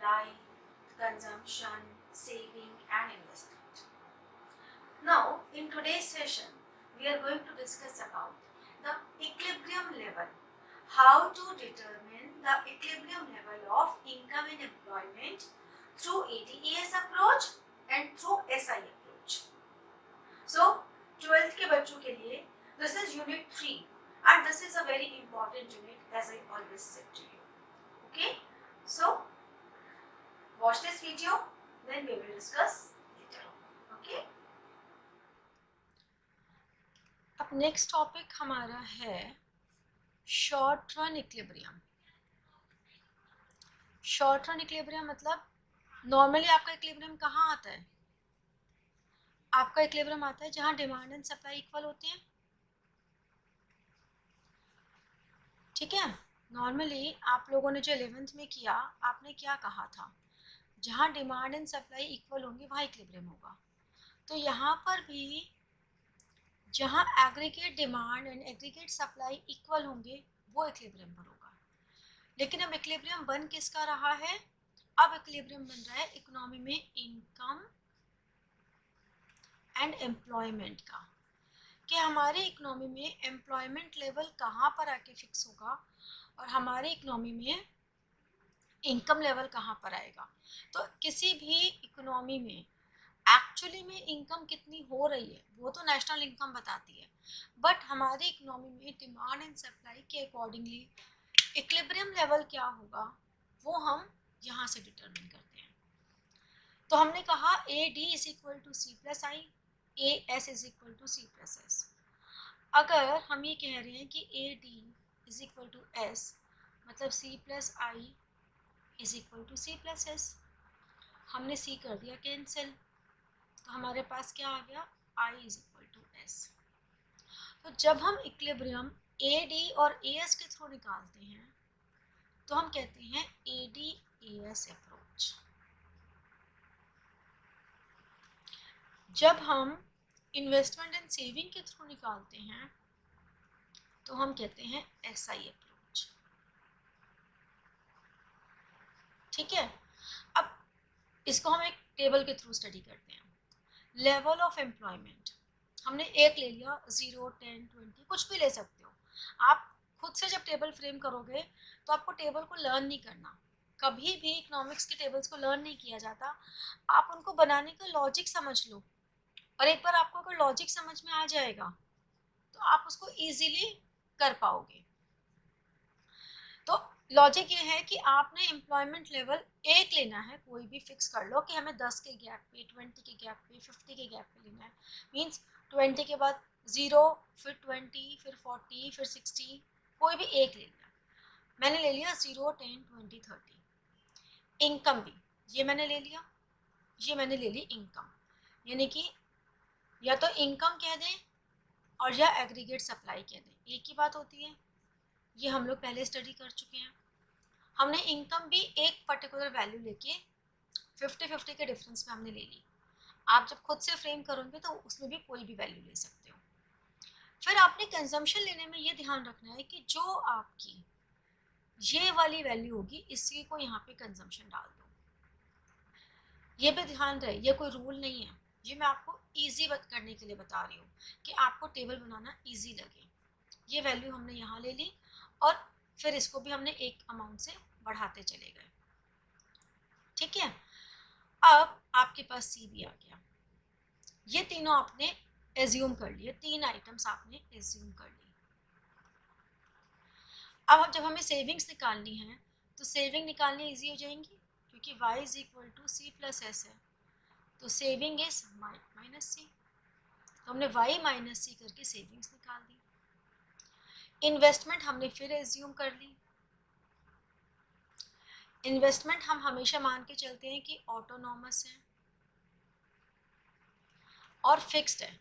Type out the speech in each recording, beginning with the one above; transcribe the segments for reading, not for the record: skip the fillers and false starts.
supply, consumption, saving and investment. Now in today's session we are going to discuss about the equilibrium level, how to determine the equilibrium level of income and employment through ADES approach and through SI approach. So 12th के बच्चों के लिए this is unit 3 and this is a very important unit as I always said to you. Okay, so watch this video, then we will discuss later on. Okay. अब next topic हमारा है short run equilibrium. Short run equilibrium मतलब normally आपका equilibrium कहाँ आता है? आपका equilibrium आता है जहाँ डिमांड एंड सप्लाई इक्वल होते हैं. ठीक है, नॉर्मली आप लोगों ने जो 11th में किया, आपने क्या कहा था? जहाँ डिमांड एंड सप्लाई इक्वल होंगे वहाँ इक्विलिब्रियम होगा. तो यहाँ पर भी जहाँ aggregate demand and aggregate supply equal होंगे वो इक्विलिब्रियम पर होगा. लेकिन अब इक्विलिब्रियम बन किसका रहा है? अब इक्विलिब्रियम बन रहा है इकोनॉमी में इनकम एंड एम्प्लॉयमेंट का, कि हमारे इकोनॉमी में एम्प्लॉयमेंट लेवल कहाँ पर आके फिक्स होगा और हमारे इकोनॉमी में इनकम लेवल कहाँ पर आएगा. तो किसी भी इकोनॉमी में एक्चुअली में इनकम कितनी हो रही है वो तो नेशनल इनकम बताती है, बट हमारी इकोनॉमी में डिमांड एंड सप्लाई के अकॉर्डिंगली इक्विलिब्रियम लेवल क्या होगा वो हम यहाँ से डिटरमिन करते हैं. तो हमने कहा A D is equal to C plus I, A S is equal to C plus S. अगर हम ये कह रहे हैं कि A D is equal to S मतलब C plus I is equal to C plus S, हमने C कर दिया कैंसिल, तो हमारे पास क्या आ गया? I is equal to S. तो जब हम इक्विलिब्रियम ए डी और ए एस के थ्रू निकालते हैं तो हम कहते हैं A D A S approach. जब हम इन्वेस्टमेंट एंड सेविंग के थ्रू निकालते हैं तो हम कहते हैं एस आई अप्रोच. ठीक है, अब इसको हम एक टेबल के थ्रू स्टडी करते हैं. लेवल ऑफ एम्प्लॉयमेंट हमने एक ले लिया, 0, 10, 20 कुछ भी ले सकते हो आप. खुद से जब टेबल फ्रेम करोगे तो आपको टेबल को लर्न नहीं करना. कभी भी इकोनॉमिक्स के टेबल्स को लर्न नहीं किया जाता. आप उनको बनाने का लॉजिक समझ लो, और एक बार आपको अगर लॉजिक समझ में आ जाएगा तो आप उसको इजीली कर पाओगे. तो लॉजिक ये है कि आपने एम्प्लॉयमेंट लेवल एक लेना है, कोई भी फिक्स कर लो कि हमें 10 के गैप पे, 20 के गैप पे, 50 के गैप पे लेना है. मींस 20 के बाद 0, फिर 20, फिर 40, फिर 60, कोई भी एक ले लिया. मैंने ले लिया 0, 10, 20, 30. इनकम भी ये मैंने ले लिया, ये मैंने ले ली इनकम. यानी कि या तो इनकम कह दें और या एग्रीगेट सप्लाई कह दें, एक ही बात होती है. ये हम लोग पहले स्टडी कर चुके हैं. हमने इनकम भी एक पर्टिकुलर वैल्यू लेके 50-50 के डिफरेंस में हमने ले ली. आप जब खुद से फ्रेम करोगे तो उसमें भी कोई भी वैल्यू ले सकते हो. फिर आपने कंजम्पशन लेने में ये ध्यान रखना है कि जो आपकी ये वाली वैल्यू होगी इसी को यहाँ पे कंजम्पशन डाल दो. ये भी ध्यान रहे, ये कोई रूल नहीं है, ये मैं आपको ईजी करने के लिए बता रही हूँ कि आपको टेबल बनाना ईजी लगे. ये वैल्यू हमने यहाँ ले ली और फिर इसको भी हमने एक अमाउंट से बढ़ाते चले गए. ठीक है, अब आपके पास सी भी आ गया. ये तीनों आपने एज्यूम कर लिए, 3 आइटम्स आपने एज्यूम कर ली. अब जब हमें सेविंग्स निकालनी है तो सेविंग निकालनी इजी हो जाएंगी क्योंकि y is equal to C plus S है, तो सेविंग इज माइनस सी. तो हमने y माइनस सी करके सेविंग्स निकाल दी. इन्वेस्टमेंट हमने फिर एज्यूम कर ली. इन्वेस्टमेंट हम हमेशा मान के चलते हैं कि ऑटोनॉमस है और फिक्स्ड है.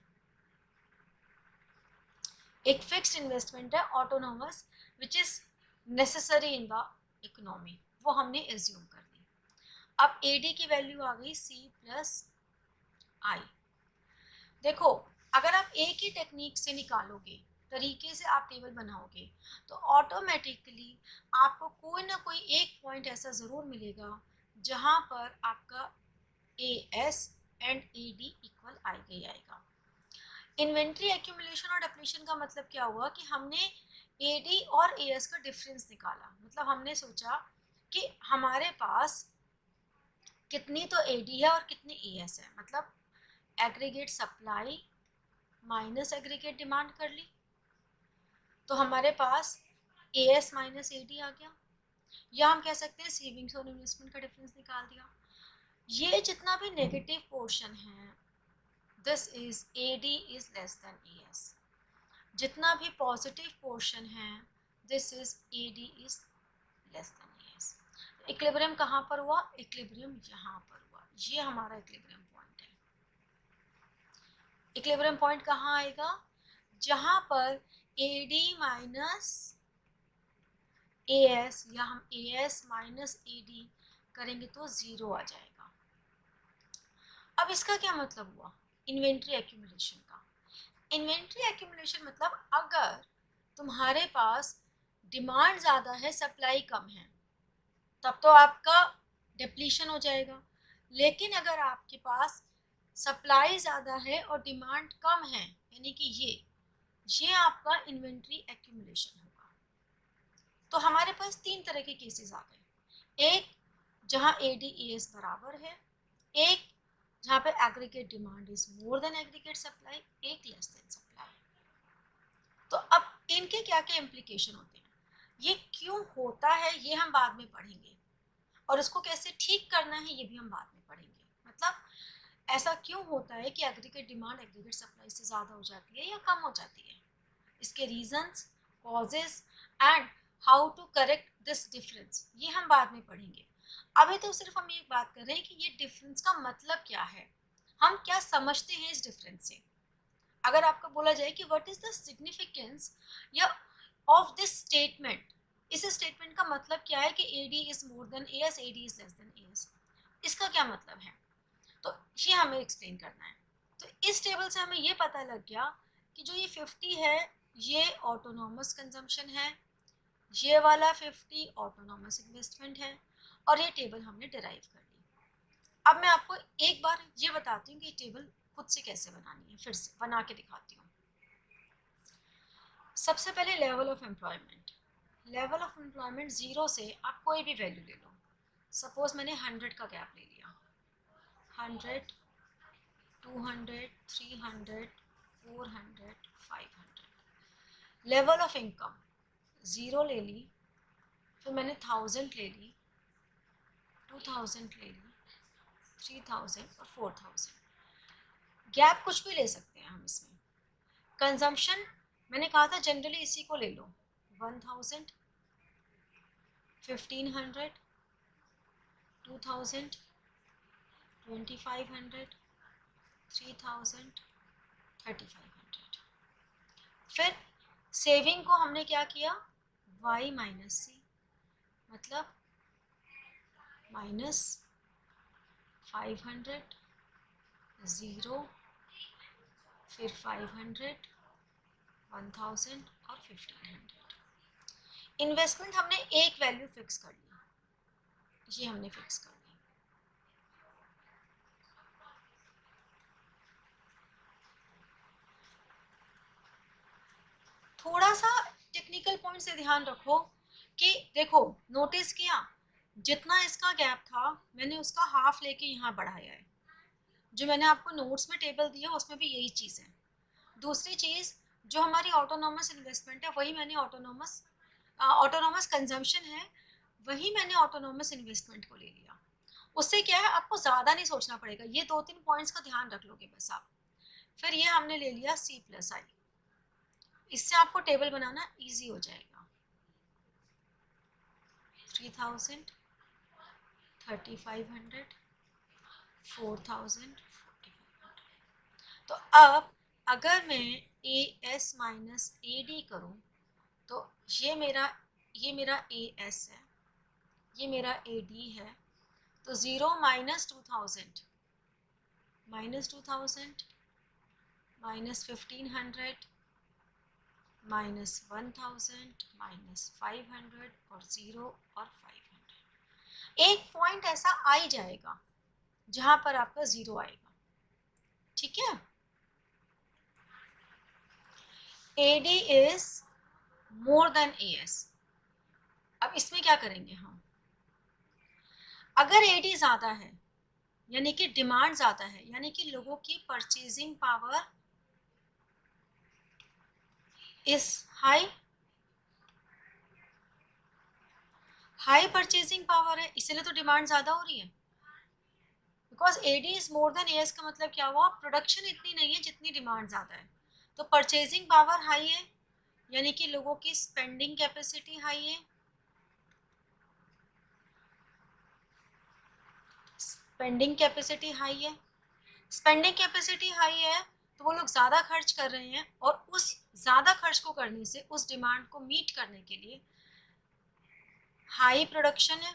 एक फिक्स्ड इन्वेस्टमेंट है autonomous which is necessary in the economy, वो हमने एज्यूम कर ली. अब एडी की वैल्यू आ गई सी प्लस आई. देखो, अगर आप एक ही टेक्निक से निकालोगे, तरीके से आप टेबल बनाओगे तो ऑटोमेटिकली आपको कोई ना कोई एक पॉइंट ऐसा ज़रूर मिलेगा जहाँ पर आपका AS एंड AD इक्वल आएगा। इन्वेंट्री एक्यूमुलेशन और डिप्लीशन का मतलब क्या हुआ कि हमने AD और AS का डिफरेंस निकाला। मतलब हमने सोचा कि हमारे पास कितनी तो AD है और कितनी AS है, मतलब aggregate supply minus aggregate demand कर ली, तो हमारे पास AS माइनस AD आ गया। या हम कह सकते हैं सेविंग्स और इन्वेस्टमेंट का डिफरेंस निकाल दिया। ये जितना भी नेगेटिव पोर्शन है, this is AD is less than AS। जितना भी पॉजिटिव पोर्शन है, this is AD is less than AS। Equilibrium कहाँ पर हुआ? इक्विलिब्रियम यहाँ पर हुआ। ये हमारा इक्विलिब्रियम पॉइंट है। इक्विलिब्रियम पॉइंट कहाँ आएगा? जहाँ पर AD माइनस AS या हम AS माइनस AD करेंगे तो ज़ीरो आ जाएगा। अब इसका क्या मतलब हुआ? इन्वेंट्री एक्यूमुलेशन का। इन्वेंट्री एक्यूमुलेशन मतलब अगर तुम्हारे पास डिमांड ज़्यादा है, सप्लाई कम है, तब तो आपका डिप्लीशन हो जाएगा। लेकिन अगर आपके पास सप्लाई ज़्यादा है और डिमांड कम है, यानी कि ये आपका इन्वेंट्री एक्यूमुलेशन होगा। तो हमारे पास तीन तरह के केसेस आ गए। एक जहाँ AD AS बराबर है, एक जहाँ पे aggregate demand is more than aggregate supply, एक लेस देन सप्लाई। तो अब इनके क्या क्या इम्प्लीकेशन होते हैं, ये क्यों होता है ये हम बाद में पढ़ेंगे, और इसको कैसे ठीक करना है ये भी हम बाद में पढ़ेंगे। मतलब ऐसा क्यों होता है कि एग्रीगेट डिमांड एग्रीगेट सप्लाई से ज़्यादा हो जाती है या कम हो जाती है, इसके reasons, causes and how to correct this difference, ये हम बाद में पढ़ेंगे। अभी तो सिर्फ हम ये बात कर रहे हैं कि ये डिफरेंस का मतलब क्या है, हम क्या समझते हैं इस डिफरेंस से। अगर आपको बोला जाए कि व्हाट इज द सिग्निफिकेंस या ऑफ दिस स्टेटमेंट, इस स्टेटमेंट का मतलब क्या है कि AD is more than AS, AD is less than AS, इसका क्या मतलब है, तो ये हमें एक्सप्लेन करना है। तो इस टेबल से हमें ये पता लग गया कि जो ये 50 है ये ऑटोनॉमस कंजम्पशन है, ये वाला 50 ऑटोनॉमस इन्वेस्टमेंट है, और ये टेबल हमने डिराइव कर ली। अब मैं आपको एक बार ये बताती हूँ कि टेबल खुद से कैसे बनानी है, फिर से बना के दिखाती हूँ। सबसे पहले level of employment. Level of employment 0 से आप कोई भी वैल्यू ले लो। सपोज मैंने 100 का गैप ले लिया, 100, 200, 300, 400, 500। लेवल ऑफ इनकम 0 ले ली, फिर मैंने 1000 ले ली, 2000 ले ली, 3000 और 4000। गैप कुछ भी ले सकते हैं हम इसमें। कंजम्पशन मैंने कहा था जनरली इसी को ले लो, 1000, 1500, 2000, 2500, 3000, 3500। फिर सेविंग को हमने क्या किया, y माइनस सी, मतलब माइनस 500, 0, फिर 500, 1000 और 1500। इन्वेस्टमेंट हमने एक वैल्यू फिक्स कर ली, ये हमने फिक्स कर ली। थोड़ा सा टेक्निकल पॉइंट से ध्यान रखो कि देखो, नोटिस किया जितना इसका गैप था मैंने उसका हाफ लेके यहाँ बढ़ाया है। जो मैंने आपको नोट्स में टेबल दिया उसमें भी यही चीज़ है। दूसरी चीज़, जो हमारी ऑटोनॉमस इन्वेस्टमेंट है वही मैंने ऑटोनॉमस कंजम्पशन है वही मैंने ऑटोनॉमस इन्वेस्टमेंट को ले लिया। उससे क्या है, आपको ज़्यादा नहीं सोचना पड़ेगा, ये दो तीन पॉइंट्स का ध्यान रख लोगे बस आप। फिर ये हमने ले लिया C+I, इससे आपको टेबल बनाना इजी हो जाएगा। 3000, 3500, 4000, 4500। तो अब अगर मैं AS माइनस AD करूँ तो ये मेरा AS है, ये मेरा AD है, तो 0 minus 2000, minus 2000, minus 1500, minus 1000, minus 500 और 0 और 500। एक पॉइंट ऐसा आ ही जाएगा जहां पर आपका जीरो आएगा, ठीक है। AD is more than AS। अब इसमें क्या करेंगे हम, अगर AD ज्यादा है यानी कि डिमांड ज्यादा है, यानी कि लोगों की purchasing power is high, high purchasing power है, इसीलिए तो डिमांड ज्यादा हो रही है। Because AD is more than AS का मतलब क्या हुआ, प्रोडक्शन इतनी नहीं है जितनी डिमांड ज्यादा है, तो परचेजिंग पावर हाई है, यानी कि लोगों की स्पेंडिंग कैपेसिटी हाई है। स्पेंडिंग कैपेसिटी हाई है, स्पेंडिंग कैपेसिटी हाई है तो वो लोग ज़्यादा खर्च कर रहे हैं, और उस ज़्यादा खर्च को करने से, उस डिमांड को मीट करने के लिए हाई प्रोडक्शन है,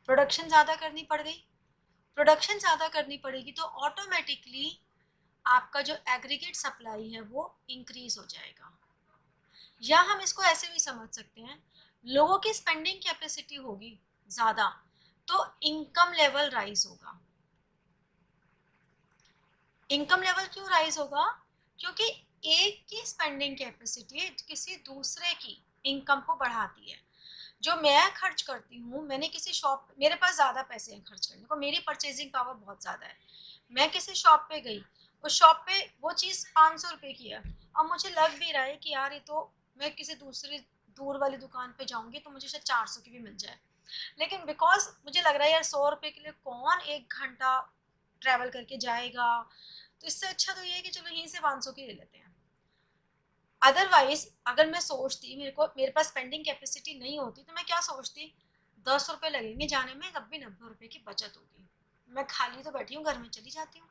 प्रोडक्शन ज़्यादा करनी पड़ गई। प्रोडक्शन ज़्यादा करनी पड़ेगी तो ऑटोमेटिकली आपका जो एग्रीगेट सप्लाई है वो इंक्रीज हो जाएगा। या हम इसको ऐसे भी समझ सकते हैं, लोगों की स्पेंडिंग कैपेसिटी होगी ज़्यादा तो इनकम लेवल राइज होगा। इनकम लेवल क्यों राइज होगा, क्योंकि एक की स्पेंडिंग कैपेसिटी किसी दूसरे की इनकम को बढ़ाती है। जो मैं खर्च करती हूँ, मैंने किसी शॉप, मेरे पास ज़्यादा पैसे हैं खर्च करने को, मेरी परचेजिंग पावर बहुत ज़्यादा है, मैं किसी शॉप पे गई, उस शॉप पे वो चीज़ 500 रुपये की है, और मुझे लग भी रहा है कि यार ये तो, मैं किसी दूसरी दूर वाली दुकान पे जाऊँगी तो मुझे शायद 400 की भी मिल जाए, लेकिन बिकॉज मुझे लग रहा है यार 100 रुपये के लिए कौन 1 घंटा ट्रैवल करके जाएगा, तो इससे अच्छा तो ये है कि चलो यहीं से 500 की ले लेते हैं। अदरवाइज अगर मैं सोचती, मेरे पास स्पेंडिंग कैपेसिटी नहीं होती तो मैं क्या सोचती, 10 रुपये लगेंगे जाने में, तब भी 90 रुपये की बचत होगी, मैं खाली तो बैठी हूँ घर में, चली जाती हूँ।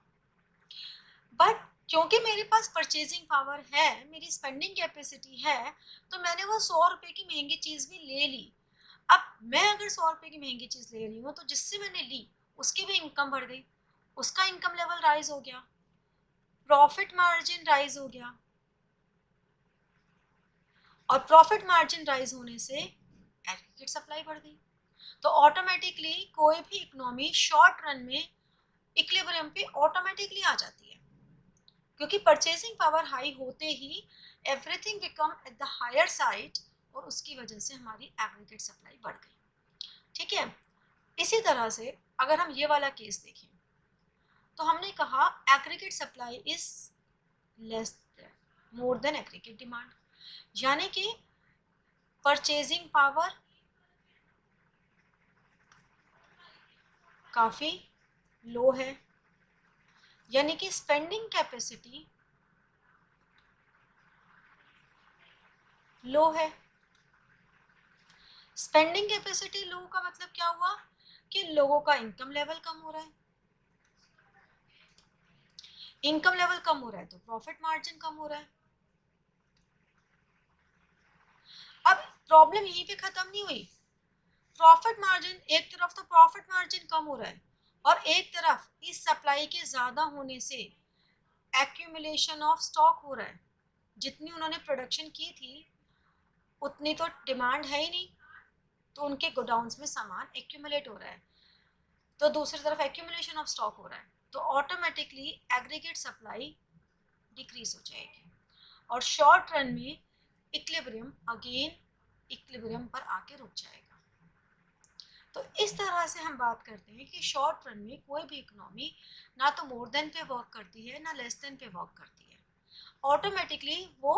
बट क्योंकि मेरे पास परचेजिंग पावर है, मेरी स्पेंडिंग कैपेसिटी है, तो मैंने वो 100 रुपये की महंगी चीज़ भी ले ली। अब मैं अगर 100 रुपये की महंगी चीज़ ले रही हूँ तो जिससे मैंने ली उसकी भी इनकम बढ़ गई, उसका इनकम लेवल राइज हो गया, प्रॉफिट मार्जिन राइज हो गया, और प्रॉफिट मार्जिन राइज होने से एग्रीगेट सप्लाई बढ़ गई। तो ऑटोमेटिकली कोई भी इकोनॉमी शॉर्ट रन में इक्विलिब्रियम पे ऑटोमेटिकली आ जाती है, क्योंकि परचेजिंग पावर हाई होते ही everything become at the higher side, और उसकी वजह से हमारी एग्रीगेट सप्लाई बढ़ गई, ठीक है। इसी तरह से अगर हम ये वाला केस देखें तो हमने कहा aggregate supply is less more than aggregate demand, यानी कि परचेजिंग पावर काफ़ी लो है, यानी कि स्पेंडिंग कैपेसिटी लो है। स्पेंडिंग कैपेसिटी लो का मतलब क्या हुआ, कि लोगों का इनकम लेवल कम हो रहा है, इनकम लेवल कम हो रहा है तो प्रॉफिट मार्जिन कम हो रहा है। अब प्रॉब्लम यहीं पे खत्म नहीं हुई, प्रॉफिट मार्जिन, एक तरफ तो प्रॉफिट मार्जिन कम हो रहा है, और एक तरफ इस सप्लाई के ज़्यादा होने से एक्यूमुलेशन ऑफ स्टॉक हो रहा है, जितनी उन्होंने प्रोडक्शन की थी उतनी तो डिमांड है ही नहीं, तो उनके गोडाउन्स में सामान एक्यूमुलेट हो रहा है, तो दूसरी तरफ एक्यूमुलेशन ऑफ स्टॉक हो रहा है, तो ऑटोमेटिकली एग्रीगेट सप्लाई डिक्रीज हो जाएगी, और शॉर्ट रन में इक्विलिब्रियम अगेन इक्विलिब्रियम पर आके रुक जाएगा। तो इस तरह से हम बात करते हैं कि शॉर्ट रन में कोई भी इकोनॉमी ना तो मोर देन पे वर्क करती है ना लेस देन पे वर्क करती है, ऑटोमेटिकली वो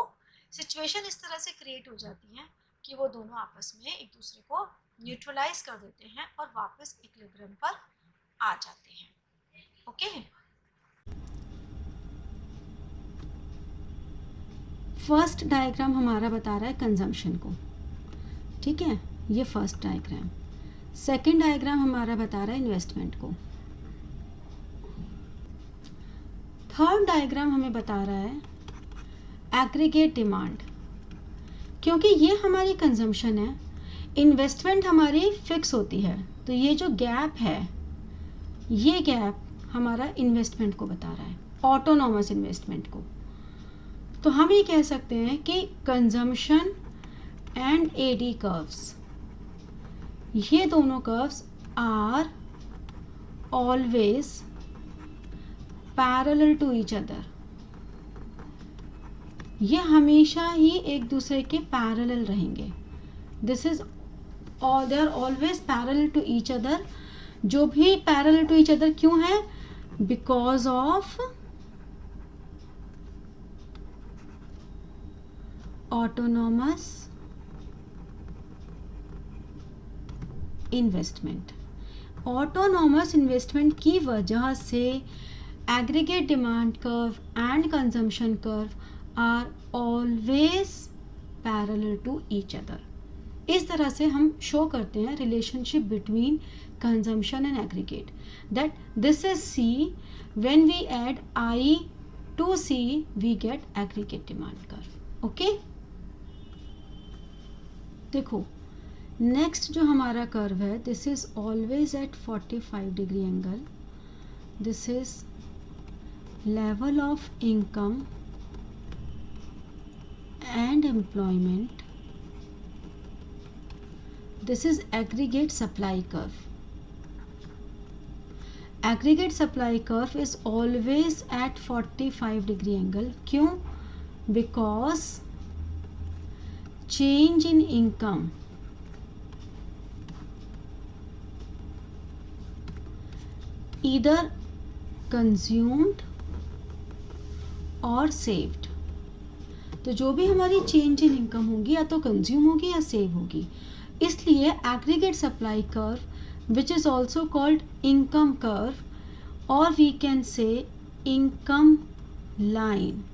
सिचुएशन इस तरह से क्रिएट हो जाती है कि वो दोनों आपस में एक दूसरे को न्यूट्रलाइज कर देते हैं और वापस इक्विलिब्रियम पर आ जाते हैं, ओके। फर्स्ट डायग्राम हमारा बता रहा है कंजम्पशन को, ठीक है, ये फर्स्ट डायग्राम। सेकंड डायग्राम हमारा बता रहा है इन्वेस्टमेंट को। थर्ड डायग्राम हमें बता रहा है एग्रीगेट डिमांड, क्योंकि ये हमारी कंजम्पशन है, इन्वेस्टमेंट हमारी फिक्स होती है, तो ये जो गैप है, ये गैप हमारा इन्वेस्टमेंट को बता रहा है, ऑटोनॉमस इन्वेस्टमेंट को। तो हम ये कह सकते हैं कि कंजम्पशन एंड एडी कर्व्स, ये दोनों curves are always parallel to each other, ये हमेशा ही एक दूसरे के पैरेलल रहेंगे। This is they are always parallel to each other. जो भी पैरेलल टू ईच अदर क्यों है? Because of autonomous investment. Autonomous investment की वजह से aggregate demand curve and consumption curve are always parallel to each other. इस तरह से हम शो करते हैं relationship between consumption and aggregate, that this is C, when we add I to C we get aggregate demand curve. Okay, देखो next जो हमारा curve है, this is always at 45 degree angle. This is level of income and employment. This is aggregate supply curve. Aggregate supply curve is always at 45 degree angle. क्यों? Because change in income either consumed और saved। तो जो भी हमारी change in income होगी या तो consume होगी या सेव होगी, इसलिए aggregate supply curve which is also called income curve और we can say income line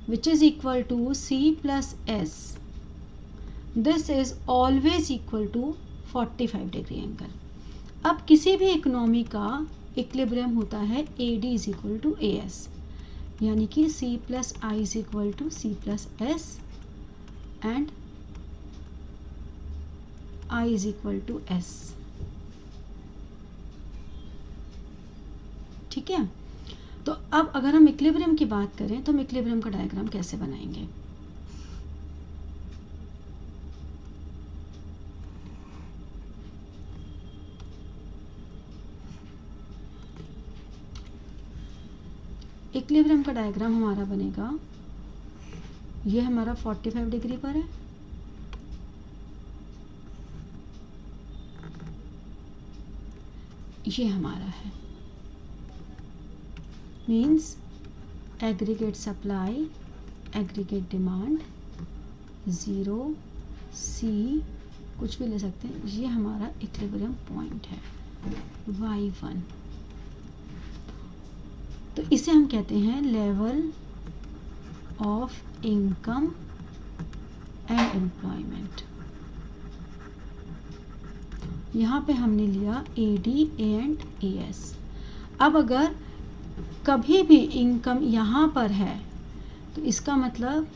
which is equal to C plus S. This is always equal to 45 degree angle. अब किसी भी इकोनॉमी का equilibrium होता है AD is equal to AS, यानी कि C plus I is equal to C plus S and I is equal to S। ठीक है, तो अब अगर हम इक्विलिब्रियम की बात करें तो हम इक्विलिब्रियम का डायग्राम कैसे बनाएंगे? इक्विलिब्रियम का डायग्राम हमारा बनेगा, ये हमारा 45 डिग्री पर है, ये हमारा है, means aggregate supply, aggregate demand, 0 C कुछ भी ले सकते हैं, ये हमारा इक्विलिब्रियम पॉइंट है Y1। तो इसे हम कहते हैं level of income and employment. यहाँ पे हमने लिया AD एंड AS। अब अगर कभी भी इनकम यहाँ पर है तो इसका मतलब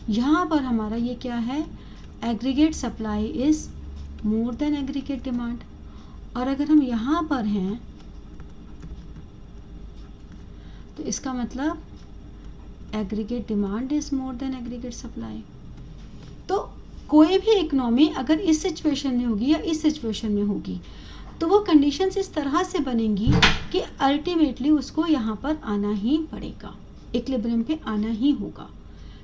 यहाँ पर हमारा ये क्या है, aggregate supply is more than aggregate demand. और अगर हम यहाँ पर हैं तो इसका मतलब aggregate demand is more than aggregate supply. तो कोई भी इकोनॉमी अगर इस सिचुएशन में होगी या इस सिचुएशन में होगी तो वो कंडीशंस इस तरह से बनेंगी कि अल्टीमेटली उसको यहाँ पर आना ही पड़ेगा, इक्विलिब्रियम पे आना ही होगा।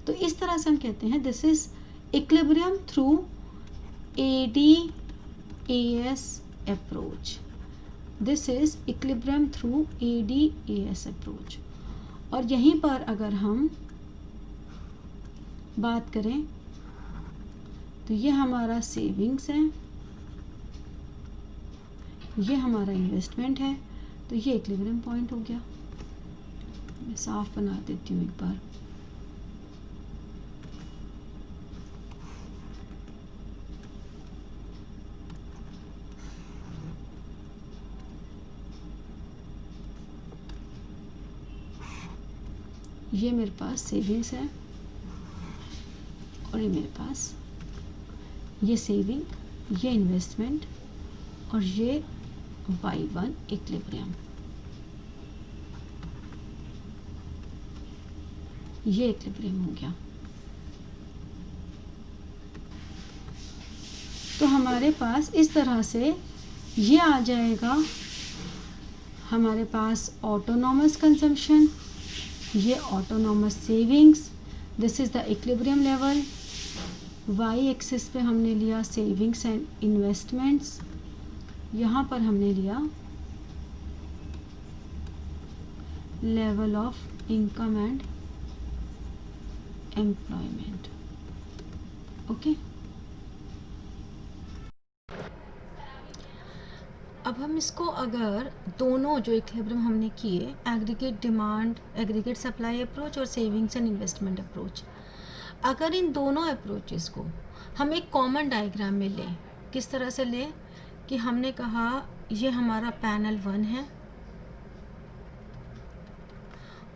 तो इस तरह से हम कहते हैं this is equilibrium through AD-AS approach. This is equilibrium through AD-AS approach. और यहीं पर अगर हम बात करें तो ये हमारा सेविंग्स है, ये हमारा इन्वेस्टमेंट है, तो ये इक्विलिब्रियम पॉइंट हो गया। मैं साफ बना देती हूँ एक बार। ये मेरे पास सेविंग्स है और ये मेरे पास ये सेविंग, ये इन्वेस्टमेंट और ये Y1 इक्विलिब्रियम। ये इक्विलिब्रियम हो गया। तो हमारे पास इस तरह से ये आ जाएगा हमारे पास ऑटोनॉमस कंजम्पशन, ये autonomous savings, this is the equilibrium level. Y axis पे हमने लिया सेविंग्स एंड इन्वेस्टमेंट्स, यहाँ पर हमने लिया level of income and employment. Okay, अब हम इसको अगर दोनों जो इक्विलिब्रियम हमने किए, aggregate demand, aggregate supply approach और सेविंग्स एंड इन्वेस्टमेंट अप्रोच, अगर इन दोनों अप्रोचेस को हम एक कॉमन डायग्राम में लें, किस तरह से लें कि हमने कहा ये हमारा पैनल 1 है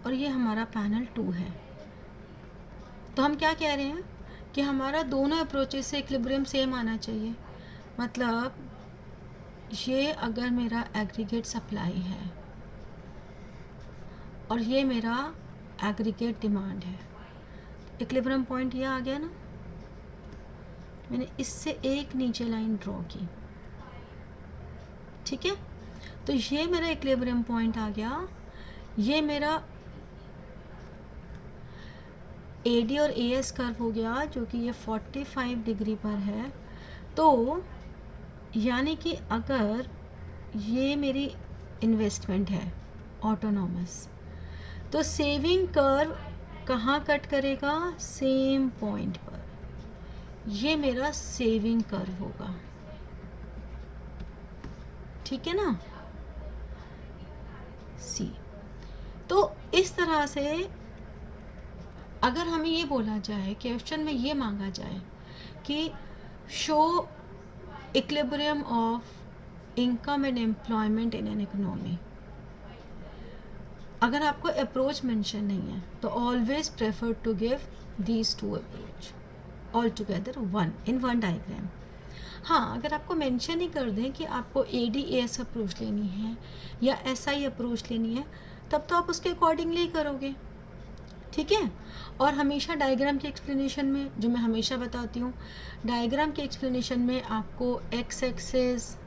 और ये हमारा पैनल 2 है, तो हम क्या कह रहे हैं कि हमारा दोनों अप्रोचेस से इक्विलिब्रियम सेम आना चाहिए। मतलब ये अगर मेरा एग्रीगेट सप्लाई है और ये मेरा एग्रीगेट डिमांड है, इक्विलिब्रियम पॉइंट ये आ गया ना, मैंने इससे एक नीचे लाइन ड्रॉ की, ठीक है, तो ये मेरा इक्विलिब्रियम पॉइंट आ गया। ये मेरा AD और AS कर्व हो गया जो कि ये 45 डिग्री पर है। तो यानी कि अगर ये मेरी इन्वेस्टमेंट है ऑटोनॉमस, तो सेविंग कर्व कहाँ कट करेगा, सेम पॉइंट पर, ये मेरा सेविंग कर्व होगा, ठीक है ना, सी। तो इस तरह से अगर हमें ये बोला जाए, क्वेश्चन में ये मांगा जाए कि show equilibrium of income and employment in an economy, अगर आपको अप्रोच मेंशन नहीं है तो always prefer to give these two approach all together one in one diagram. हाँ, अगर आपको मेंशन ही कर दें कि आपको AD/AS अप्रोच लेनी है या SI अप्रोच लेनी है, तब तो आप उसके अकॉर्डिंगली ही करोगे, ठीक है। और हमेशा डायग्राम के एक्सप्लेनेशन में, जो मैं हमेशा बताती हूँ, डायग्राम के एक्सप्लेनेशन में आपको x एक्सेस,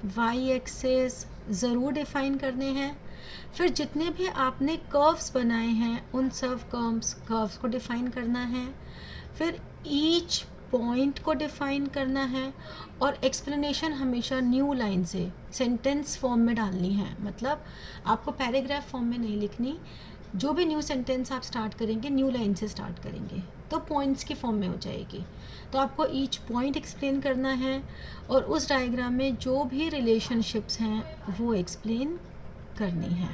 y एक्सेस ज़रूर डिफाइन करने हैं। फिर जितने भी आपने कर्व्स बनाए हैं उन सब कर्व्स को डिफाइन करना है। फिर ईच पॉइंट को डिफाइन करना है और एक्सप्लेनेशन हमेशा न्यू लाइन से सेंटेंस फॉर्म में डालनी है। मतलब आपको पैराग्राफ फॉर्म में नहीं लिखनी, जो भी न्यू सेंटेंस आप स्टार्ट करेंगे न्यू लाइन से स्टार्ट करेंगे तो पॉइंट्स की फॉर्म में हो जाएगी। तो आपको ईच पॉइंट एक्सप्लेन करना है और उस डायग्राम में जो भी रिलेशनशिप्स हैं वो एक्सप्लेन करनी है,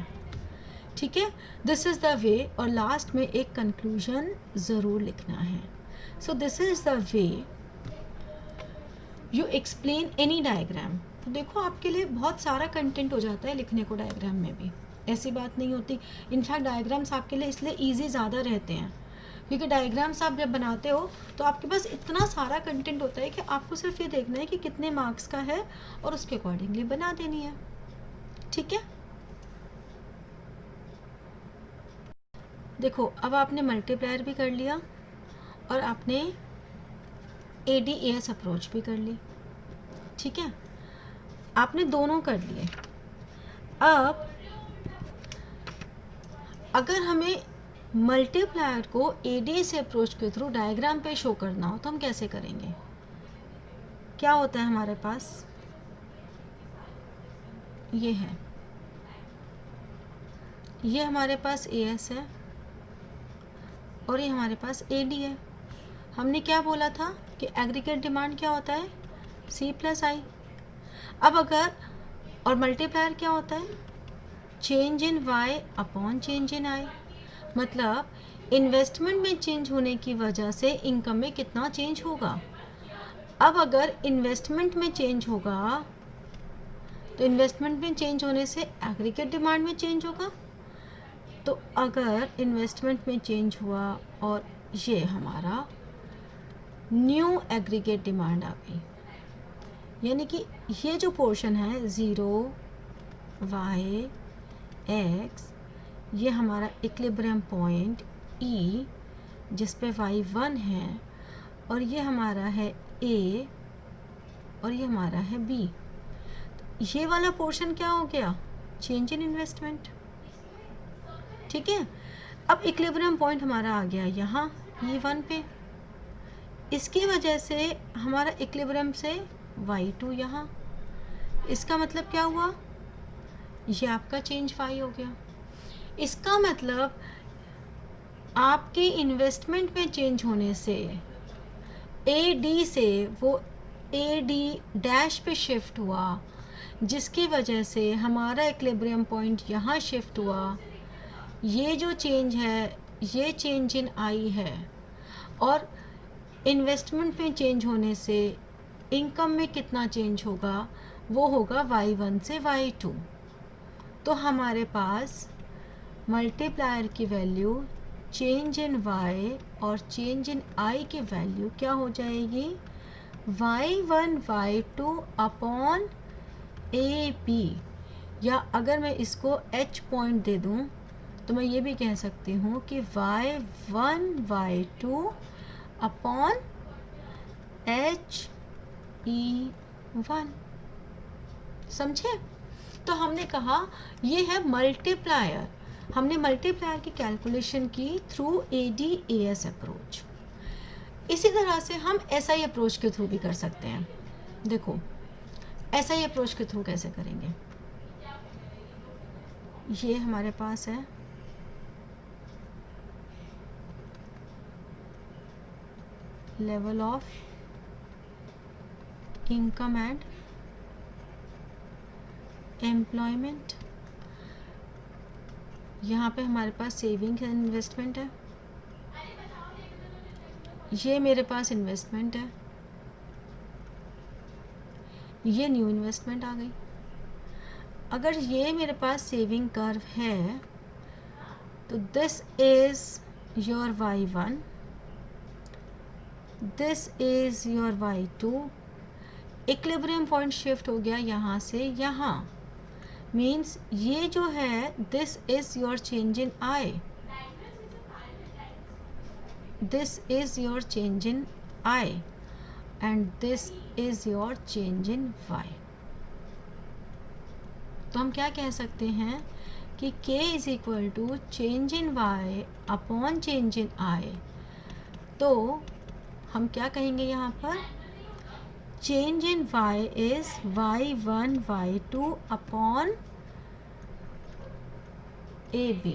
ठीक है। दिस इज़ द वे, और लास्ट में एक कंक्लूजन ज़रूर लिखना है। So this is the way you explain any diagram. तो देखो आपके लिए बहुत सारा कंटेंट हो जाता है लिखने को डायग्राम में भी, ऐसी बात नहीं होती। इनफैक्ट डायग्राम्स आपके लिए इसलिए ईजी ज़्यादा रहते हैं क्योंकि डायग्राम्स आप जब बनाते हो तो आपके पास इतना सारा कंटेंट होता है कि आपको सिर्फ ये देखना है कि कितने मार्क्स का है और उसके अकॉर्डिंगली बना देनी है, ठीक है। देखो अब आपने मल्टीप्लायर भी कर लिया और आपने AD/AS अप्रोच भी कर ली, ठीक है, आपने दोनों कर लिए। अब अगर हमें मल्टीप्लायर को AD/AS अप्रोच के थ्रू डायग्राम पे शो करना हो तो हम कैसे करेंगे। क्या होता है हमारे पास, ये है, ये हमारे पास AS है और ये हमारे पास AD है। हमने क्या बोला था कि एग्रीगेट डिमांड क्या होता है, C+I। अब अगर, और मल्टीप्लायर क्या होता है, change in Y upon change in I। मतलब इन्वेस्टमेंट में चेंज होने की वजह से इनकम में कितना चेंज होगा। अब अगर इन्वेस्टमेंट में चेंज होगा तो इन्वेस्टमेंट में चेंज होने से एग्रीगेट डिमांड में चेंज होगा। तो अगर इन्वेस्टमेंट में चेंज हुआ और ये हमारा न्यू एग्रीगेट डिमांड आ गई, यानी कि ये जो पोर्शन है 0 y x, ये हमारा इक्विलिब्रियम पॉइंट E जिस पे y 1 है और ये हमारा है ए और ये हमारा है बी। ये वाला पोर्शन क्या हो गया? Change in investment. ठीक है, अब इक्विलिब्रियम पॉइंट हमारा आ गया यहाँ E1 पे। इसकी वजह से हमारा इक्विलिब्रियम से Y2 यहाँ। इसका मतलब क्या हुआ? ये आपका चेंज Y हो गया। इसका मतलब आपकी इन्वेस्टमेंट में चेंज होने से AD से वो AD डैश पे शिफ्ट हुआ, जिसकी वजह से हमारा इक्विलिब्रियम पॉइंट यहाँ शिफ्ट हुआ। ये जो चेंज है ये चेंज इन आई है, और इन्वेस्टमेंट में चेंज होने से इनकम में कितना चेंज होगा? वो होगा Y1 से Y2। तो हमारे पास मल्टीप्लायर की वैल्यू चेंज इन Y और चेंज इन I की वैल्यू क्या हो जाएगी? Y1 Y2 अपॉन AB, या अगर मैं इसको H पॉइंट दे दूं तो मैं ये भी कह सकती हूँ कि Y1 Y2 अपॉन HE1। समझे? तो हमने कहा ये है मल्टीप्लायर। हमने मल्टीप्लायर की कैलकुलेशन की थ्रू ADAS अप्रोच। इसी तरह से हम SI अप्रोच के थ्रू भी कर सकते हैं। देखो SI अप्रोच के थ्रू कैसे करेंगे? ये हमारे पास है level of income and employment. यहाँ पे हमारे पास सेविंग एंड इन्वेस्टमेंट है। ये मेरे पास इन्वेस्टमेंट है, ये न्यू इन्वेस्टमेंट आ गई। अगर ये मेरे पास सेविंग कर्व है तो this is your Y1, this is your Y2। Equilibrium point shift हो गया यहाँ से यहाँ, मीन्स ये जो है this is your change in I, this is your change in I and this is your change in Y। तो हम क्या कह सकते हैं कि K is equal to change in Y upon change in I। तो हम क्या कहेंगे यहाँ पर? Change in Y is Y1 Y2 upon AB,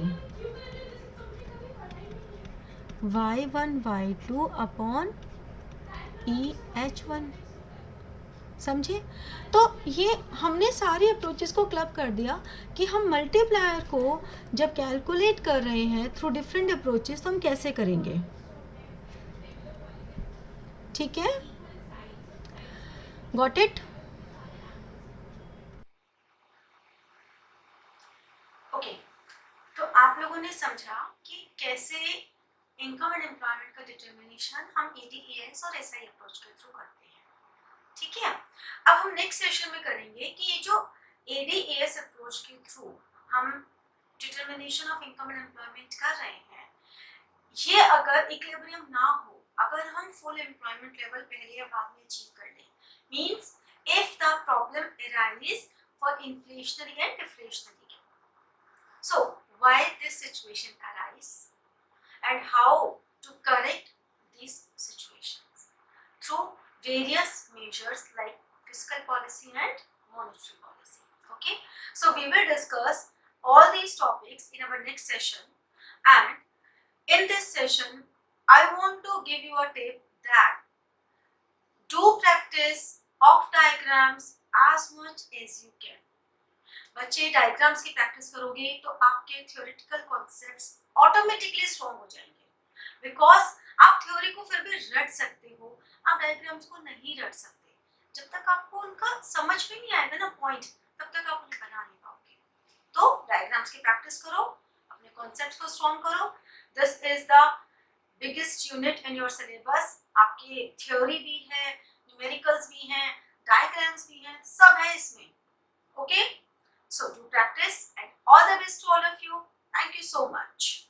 Y1 Y2 upon EH1। समझे? तो ये हमने सारी अप्रोचेस को क्लब कर दिया कि हम मल्टीप्लायर को जब कैलकुलेट कर रहे हैं थ्रू डिफरेंट अप्रोचेस तो हम कैसे करेंगे। ठीक है, गॉट इट? ओके, तो आप लोगों ने समझा कि कैसे इनकम एंड एम्प्लॉयमेंट का डिटर्मिनेशन हम ADAS और SI अप्रोच के थ्रू करते हैं। ठीक है, अब हम नेक्स्ट सेशन में करेंगे कि ये जो ADAS अप्रोच के थ्रू हम determination of income and employment कर रहे हैं, ये अगर इक्विलिब्रियम ना हो, अगर हम फुल एम्प्लॉयमेंट लेवल पहले या बाद में अचीव कर लें, means if the problem arise for inflationary and deflationary. So why this situation arise and how to correct these situations through various measures like fiscal policy and monetary policy. Okay, so we will discuss all these topics in our next session, and in this session I want to give you a tip that do practice of diagrams as much as you can. बच्चे diagrams की practice करोगे तो आपके theoretical concepts automatically strong हो जाएंगे, because आप theory को फिर भी रट सकते हो, आप डायग्राम्स को नहीं रट सकते। जब तक आपको उनका समझ में नहीं आएगा ना पॉइंट, तब तक आप उन्हें बना नहीं पाओगे। तो डायग्राम्स की प्रैक्टिस करो, अपने कॉन्सेप्ट्स को स्ट्रॉन्ग करो। This is the biggest unit in your syllabus. आपकी थ्योरी भी है, न्यूमेरिकल्स भी हैं, डायग्राम्स भी हैं, सब है इसमें। Okay, so do practice and all the best to all of you. Thank you so much.